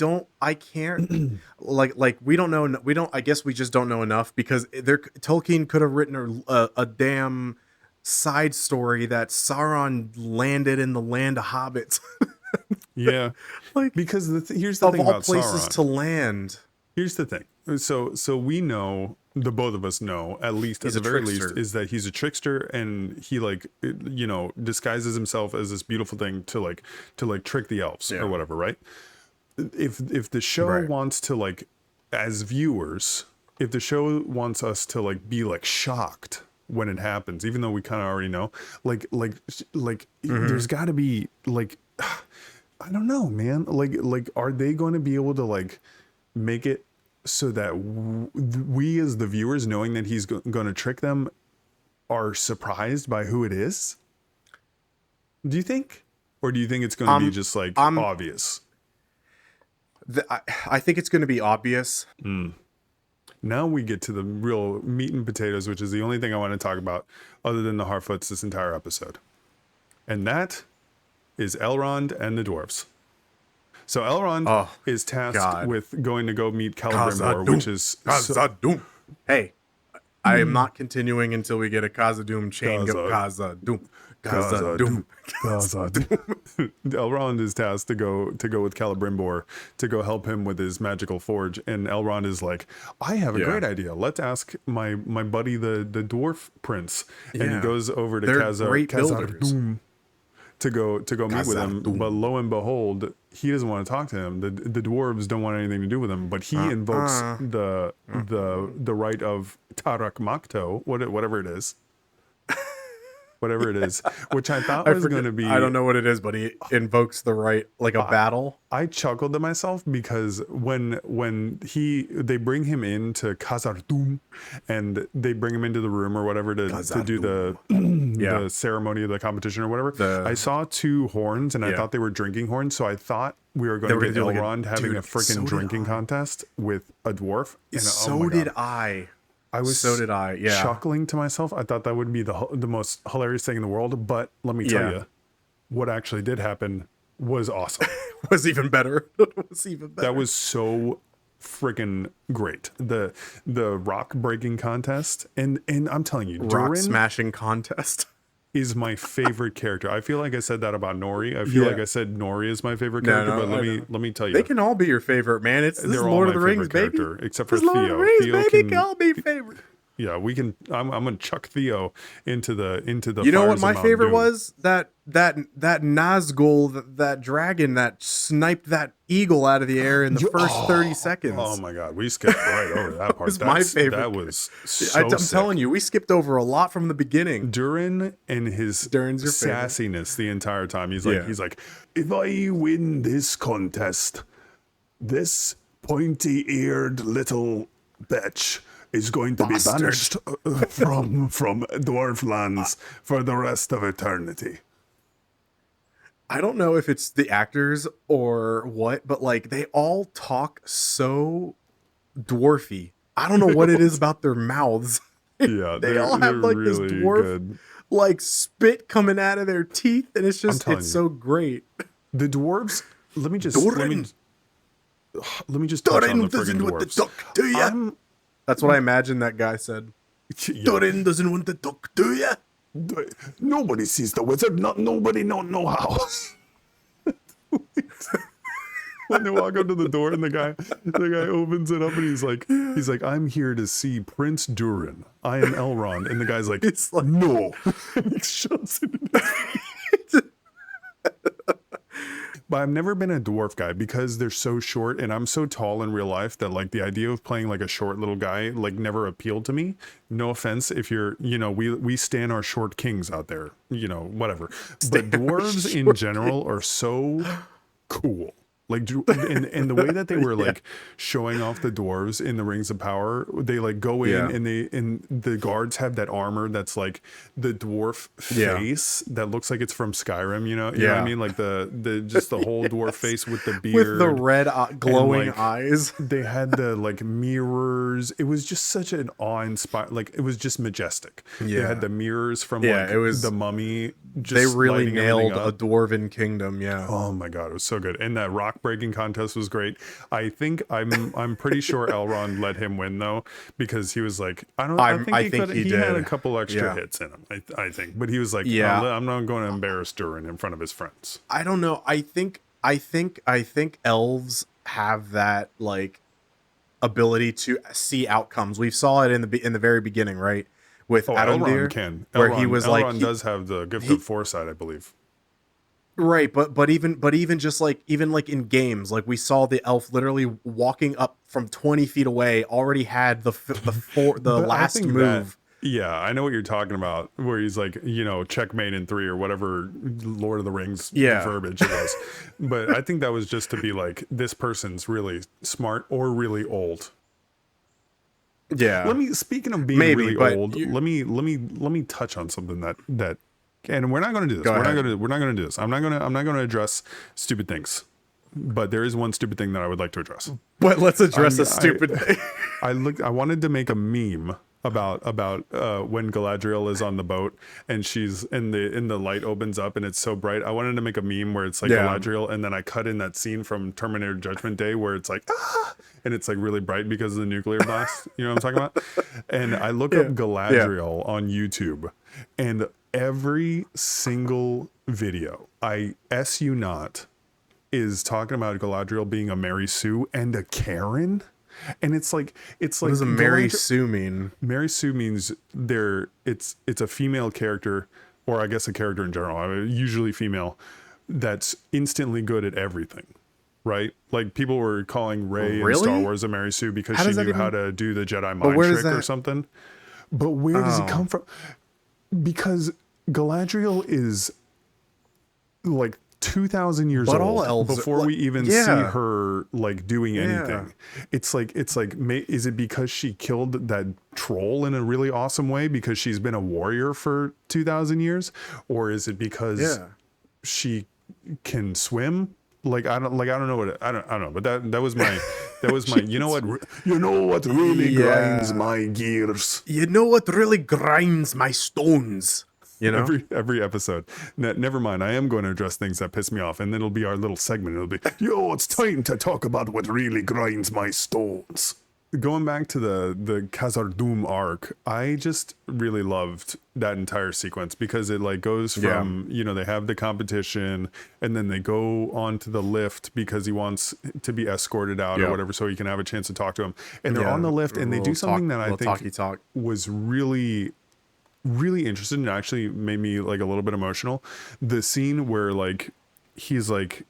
can't like we don't know, I guess we just don't know enough, because Tolkien could have written a damn side story that Sauron landed in the land of hobbits. Yeah, Like, because here's the of thing all about places Sauron. to land. Here's the thing. So we know, the both of us know, at least He's at a the very trickster. least, is that he's a trickster, and he, like, you know, disguises himself as this beautiful thing to like trick the elves Yeah. or whatever, right? If the show Right. wants to, like, as viewers, if the show wants us to like be like shocked when it happens, even though we kind of already know, like there's got to be like, I don't know, man. Like, are they going to be able to like make it so that we as the viewers, knowing that he's going to trick them, are surprised by who it is? Do you think? Or do you think it's going to be just like obvious? I think it's going to be obvious. Now we get to the real meat and potatoes, which is the only thing I want to talk about other than the Harfoots this entire episode. And that is Elrond and the dwarves. So Elrond is tasked with going to go meet Celebrimbor, which is... Khazad-dûm. Hey, I am not continuing until we get a Khazad-dûm chain. Khazad-dûm. Khazad-dûm. Elrond is tasked to go with Celebrimbor to go help him with his magical forge, and Elrond is like, I have a great idea. Let's ask my buddy the dwarf prince, and he goes over to Khazad-dûm to go meet with him. But lo and behold, he doesn't want to talk to him. The dwarves don't want anything to do with him. But he invokes the right of Tarak Makto, whatever it is. Whatever it is, which I thought was going to be... I don't know what it is, but he invokes the right, like a battle. I chuckled to myself because when they bring him into Khazad-dûm and they bring him into the room or whatever to do the ceremony of the competition or whatever, I saw two horns and I thought they were drinking horns, so I thought we were going to get Elrond having a freaking drinking contest with a dwarf. And, so did I. So did I. Yeah. Chuckling to myself. I thought that would be the most hilarious thing in the world. But let me tell you, what actually did happen was awesome. was even better. That was so freaking great. The rock breaking contest, and I'm telling you, rock smashing contest is my favorite character. I feel like I said that about Nori. I feel like I said Nori is my favorite character, but let me tell you, they can all be your favorite, man. This is Lord of the Rings, baby. Except for Theo. Lord of the Rings, Theo baby, can all be favorite. Yeah, we can. I'm gonna chuck Theo into the. You know what my favorite was? That Nazgul, that dragon that sniped that eagle out of the air in the first 30 seconds. Oh my god, we skipped right over that part. That's my favorite. That was so I'm telling you, we skipped over a lot from the beginning. Durin and his sassiness the entire time. He's like, if I win this contest, this pointy-eared little bitch is going to be banished from dwarf lands for the rest of eternity. I don't know if it's the actors or what, but like they all talk so dwarfy. I don't know what it is about their mouths. Yeah, they all have like really this dwarf good. Like spit coming out of their teeth, and it's so great. The dwarves. Let me just touch on the friggin' dwarves. That's what I imagine that guy said. Durin doesn't want to talk to you. Nobody sees the wizard. Nobody don't know how. When they walk up to the door and the guy opens it up and he's like, I'm here to see Prince Durin. I am Elrond. And the guy's like, it's like no. And he shoves it in his But I've never been a dwarf guy because they're so short and I'm so tall in real life that like the idea of playing like a short little guy like never appealed to me. No offense if you're, we stand our short kings out there, whatever. But dwarves in general are so cool. Like, and the way that they were like showing off the dwarves in the Rings of Power, they like go in and the guards have that armor that's like the dwarf face that looks like it's from Skyrim. You know what I mean? Like the just the whole dwarf face with the beard, with the red glowing eyes. They had the like mirrors. It was just such an awe-inspiring. Like it was just majestic. Yeah, they had the mirrors from it was the Mummy. Just they really nailed a dwarven kingdom. Yeah. Oh my god, it was so good. And that rock breaking contest was great. I think I'm pretty sure Elrond let him win though, because he was like, I think he had a couple extra hits in him. I think, but he was like, I'm not going to embarrass Durin in front of his friends. I don't know. I think elves have that like ability to see outcomes. We saw it in the very beginning, right? With Arondir, Elrond where he was Elrond does have the gift of foresight, I believe. Right, but even just like even like in games, like we saw the elf literally walking up from 20 feet away, already had the But I last think that, move. yeah, I know what you're talking about, where he's like, checkmate in 3 or whatever Lord of the Rings Yeah, verbiage it was. But I think that was just to be like, this person's really smart or really old. yeah, Speaking of being maybe, really but old, you let me touch on something that, and we're not going to do this. go ahead. We're not going to do this. I'm not going to address stupid things. But there is one stupid thing that I would like to address. But let's address a I, stupid thing. I wanted to make a meme about when Galadriel is on the boat and she's in the light opens up and it's so bright. I wanted to make a meme where it's like Yeah, Galadriel, and then I cut in that scene from Terminator Judgment Day where it's like and it's like really bright because of the nuclear blast. You know what I'm talking about? And I look up yeah, yeah. Galadriel on YouTube, and every single video, I S you not, is talking about Galadriel being a Mary Sue and a Karen. And it's What like does a Mary Sue mean? Mary Sue means it's a female character, or I guess a character in general, usually female, that's instantly good at everything. Right? Like people were calling Rey in Star Really? Wars a Mary Sue because How she does that knew how even? to do the Jedi But mind where does trick or that? something. But where does it Oh, come from? Because Galadriel is like 2,000 years but all old elves, before like, we even see yeah, her like doing yeah, anything. Is it because she killed that troll in a really awesome way because she's been a warrior for 2,000 years, or is it because yeah. she can swim? I don't know I don't know, but that was my She can you know what really grinds Yeah. my gears. You know what really grinds my stones? You know? Every episode. Never mind. I am going to address things that piss me off, and then it'll be our little segment. It'll be, yo, it's time to talk about what really grinds my stones. Going back to the Khazar Dûm arc, I just really loved that entire sequence because it like goes Yeah. from, they have the competition, and then they go on to the lift because he wants to be escorted out or Yep. whatever so he can have a chance to talk to him. And they're Yeah. on the lift A and they do little something that I little think talky talk. was really interested and actually made me like a little bit emotional. The scene where like he's like,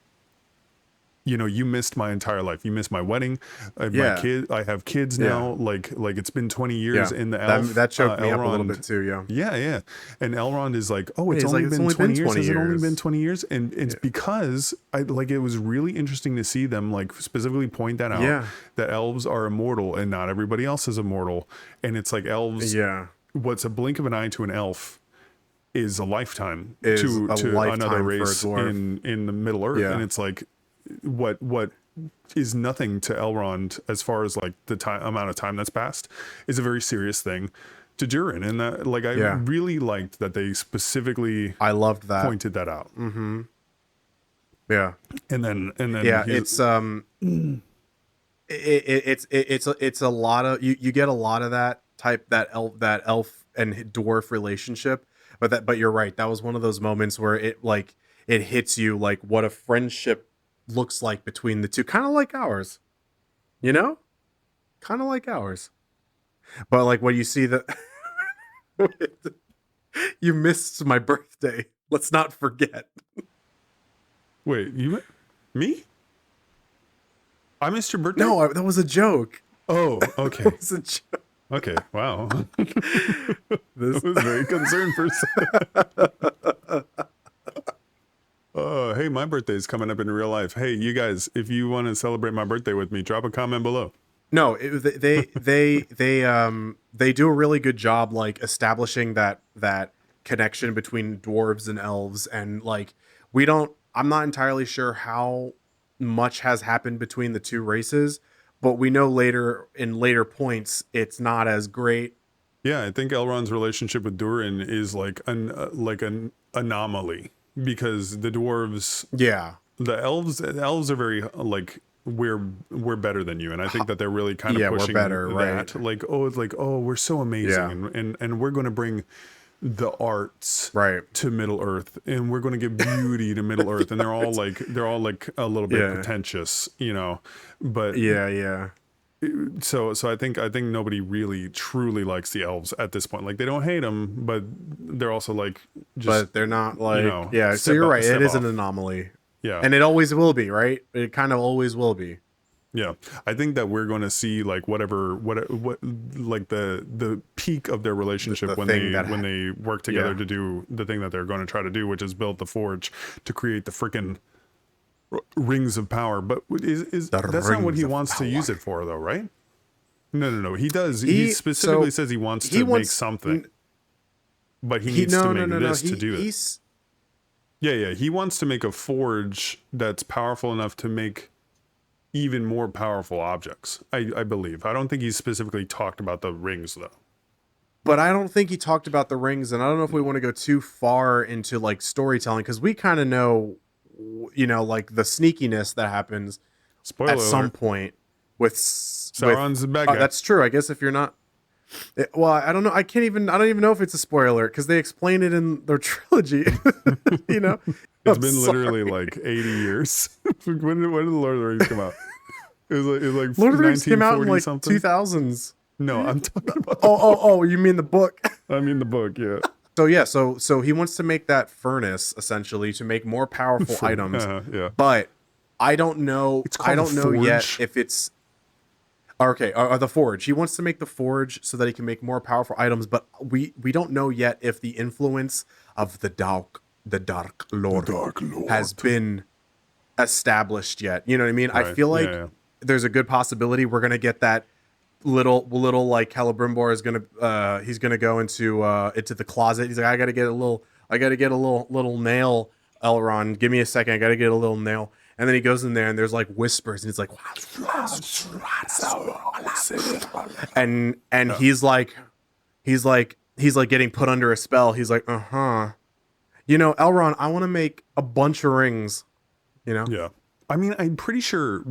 you missed my entire life. You missed my wedding. My Yeah. kid. I have kids Yeah. now. Like it's been 20 Yeah. years. In the elf, That choked me up a little Elrond. bit too, yeah. Yeah, yeah. And Elrond is like, oh, Yeah, it's he's only like, it's been only 20 been years. 20 Has it only been years. 20 years? And it's because it was really interesting to see them like specifically point that out, Yeah. that elves are immortal and not everybody else is immortal. And it's like elves, Yeah. what's a blink of an eye to an elf is a lifetime Is to a lifetime another for a race dwarf. in the Middle Earth. Yeah. And it's like what is nothing to Elrond as far as like the amount of time that's passed is a very serious thing to Durin. And that, like, I Yeah. really liked that they specifically I loved that. pointed that out. Yeah. And then Yeah, he's, it's it's a lot of you get a lot of that elf and dwarf relationship, but you're right, that was one of those moments where it hits you like what a friendship looks like between the two, kind of like ours, you know, kind of like ours. But like when you see that you missed my birthday, let's not forget. wait, me? I missed your birthday? No, that was a joke. Oh, okay. It was a joke. Okay. Wow. This I was very concerned for a second. Hey, my birthday is coming up in real life. Hey, you guys, if you want to celebrate my birthday with me, drop a comment below. No, they do a really good job like establishing that connection between dwarves and elves, and like I'm not entirely sure how much has happened between the two races, but we know later points it's not as great. Yeah, I think Elrond's relationship with Durin is like an anomaly because the dwarves, Yeah. the elves are very like we're better than you, and I think that they're really kind of Yeah, we're pushing better, that. right. Like, oh, we're so amazing, Yeah. and we're going to bring the arts Right. to Middle Earth, and we're going to give beauty to Middle Earth, and they're all like a little bit Yeah. pretentious, but Yeah, yeah. so I think nobody really truly likes the elves at this point. Like they don't hate them, but they're also like just But they're not like, yeah. So step you're right. It step is an off. anomaly, Yeah. and it always will be, right? It kind of always will be. Yeah, I think that we're going to see like what like the peak of their relationship The when thing that they work together yeah. to do the thing that they're going to try to do, which is build the forge to create the freaking rings of power. But is The that's not what rings he of wants to use power. it for, though, right? No. He does. He He specifically so says he wants he to make wants something, but he he needs to no no make no no this to do it. he's Yeah. He wants to make a forge that's powerful enough to make even more powerful objects. I believe. I don't think he's specifically talked about the rings though. but I don't think he talked about the rings, and I don't know if we want to go too far into like storytelling because we kind of know, like the sneakiness that happens Spoiler at some alert. point with Sauron's the bad guy. that's true. I guess if you're not, well, I don't know. I don't even know if it's a spoiler because they explain it in their trilogy. you know, It's I'm been sorry. literally like 80 years. when did the Lord of the Rings come out? It was like Lord of the Rings came out in 1940 like something. 2000s. No, I'm talking about. Oh, you mean the book? I mean the book. Yeah. So yeah, so he wants to make that furnace essentially to make more powerful items, Yeah. but I don't know. It's I called don't a know yet forge. if it's okay. Or the forge. He wants to make the forge so that he can make more powerful items, but we don't know yet if the influence of the Dark Lord, has been established yet. You know what I mean? I Right. feel like Yeah. there's a good possibility we're gonna get that little like Celebrimbor is gonna he's gonna go into the closet. He's like, I gotta get a little nail, Elrond. Give me a second, I gotta get a little nail. And then he goes in there and there's like whispers and he's like and he's like getting put under a spell. He's like, Elrond, I want to make a bunch of rings, Yeah. I mean, I'm pretty sure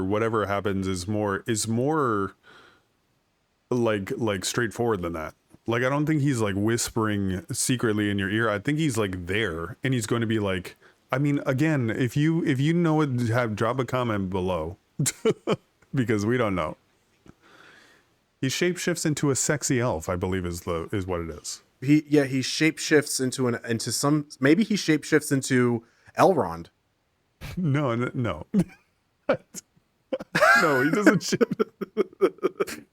whatever happens is more like straightforward than that. Like I don't think he's like whispering secretly in your ear. I think he's like there and he's going to be like, I mean, again, if you know it, drop a comment below because we don't know. He shapeshifts into a sexy elf, I believe is what it is. he shapeshifts into some, maybe he shapeshifts into Elrond. No. No, he doesn't shift.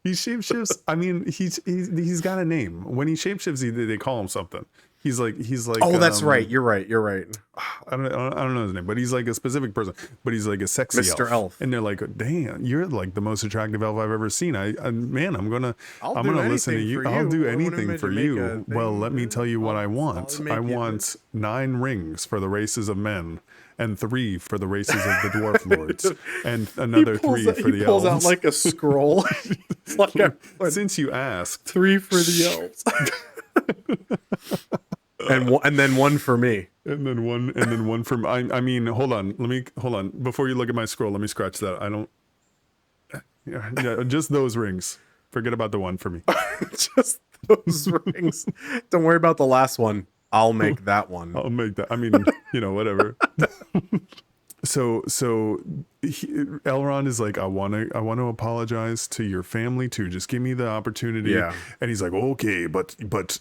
He shapeshifts. I mean, he's got a name. When he shapeshifts, they call him something. He's like. Oh, that's right. You're right. I don't know his name, but he's like a specific person. But he's like a sexy Mr. Elf. and they're like, "Damn, you're like the most attractive elf I've ever seen." Man, I'm gonna do listen to anything you. for I'll you. do I wanna anything for make you. a Well, thing. let me tell you what I want. I'll make I it. want 9 rings for the races of men, and 3 for the races of the dwarf lords, and another 3 for the he pulls elves. out like a scroll. It's like Since you asked, 3 for the elves. and then 1 for me. and then one from. I mean, hold on. Before you look at my scroll, let me scratch that. I don't. Yeah, just those rings. Forget about the one for me. Just those rings. Don't worry about the last one. I'll make that one. I'll make that. I mean, whatever. So Elrond is like, I want to apologize to your family too. Just give me the opportunity. Yeah. And he's like, okay, but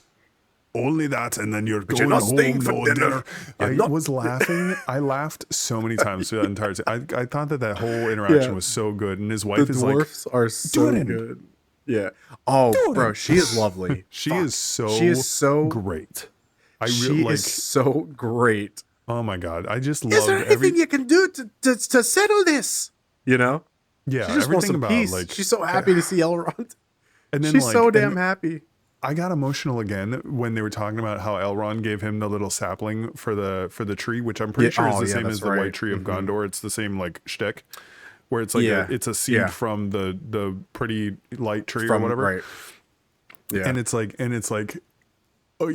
only that, and then you're going you're not home. staying for no dinner. I You're not- was laughing. I laughed so many times through that entire. I thought that whole interaction Yeah. was so good, and his The wife is like, dwarfs are so Durin. good. Yeah. Oh, bro, she is lovely. she Fuck. is so great. I She really like. is so great. Oh my god, I just Is love there anything you can do to settle this? Yeah, She just everything wants some about peace. like. She's so happy to see Elrond. And then She's like, so and damn happy. I got emotional again when they were talking about how Elrond gave him the little sapling for the tree, which I'm pretty sure is the same that's as the right. White Tree of Gondor. It's the same like shtick, where it's like it's a seed Yeah. from the pretty light tree or whatever. Right. Yeah. And it's like, oh,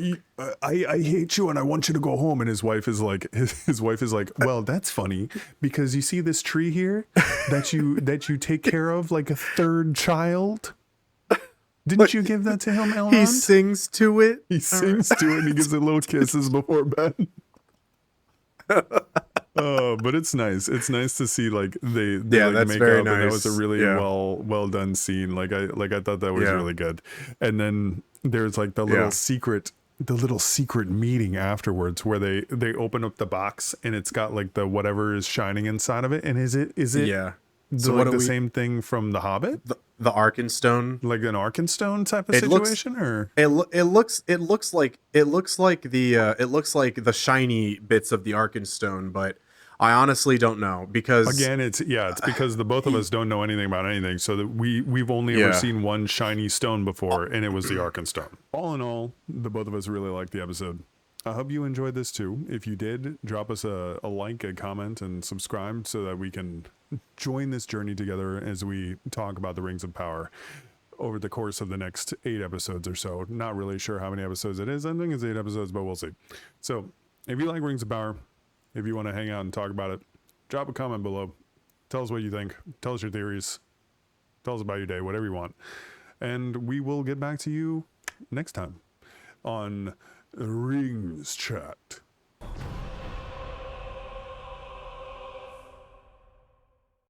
I hate you and I want you to go home. And his wife is like, his wife is like, well, that's funny because you see this tree here that you take care of like a third child. Didn't you give that to him, Elrond? he sings to it. He sings to it and he gives it little kisses before bed. But it's nice. It's nice to see like they Yeah, like that's make very up, and that was a nice. really Yeah, well done scene. I thought that was yeah, really good. And then there's like yeah. the little secret meeting afterwards where they open up the box and it's got like the whatever is shining inside of it. And is it Yeah. So what like do the we same thing from The Hobbit, the Arkenstone? like an Arkenstone type of It looks situation, or it looks like the shiny bits of the Arkenstone, but I honestly don't know because again, it's because the both of us don't know anything about anything, so that we've only ever yeah. seen one shiny stone before, and it was the Arkenstone. All in all, the both of us really liked the episode. I hope you enjoyed this too. If you did, drop us a like, a comment, and subscribe so that we can join this journey together as we talk about the Rings of Power over the course of the next 8 episodes or so. Not really sure how many episodes it is. I think it's 8 episodes, but we'll see. So, if you like Rings of Power, if you want to hang out and talk about it, drop a comment below. Tell us what you think. Tell us your theories. Tell us about your day, whatever you want. And we will get back to you next time on Rings Chat.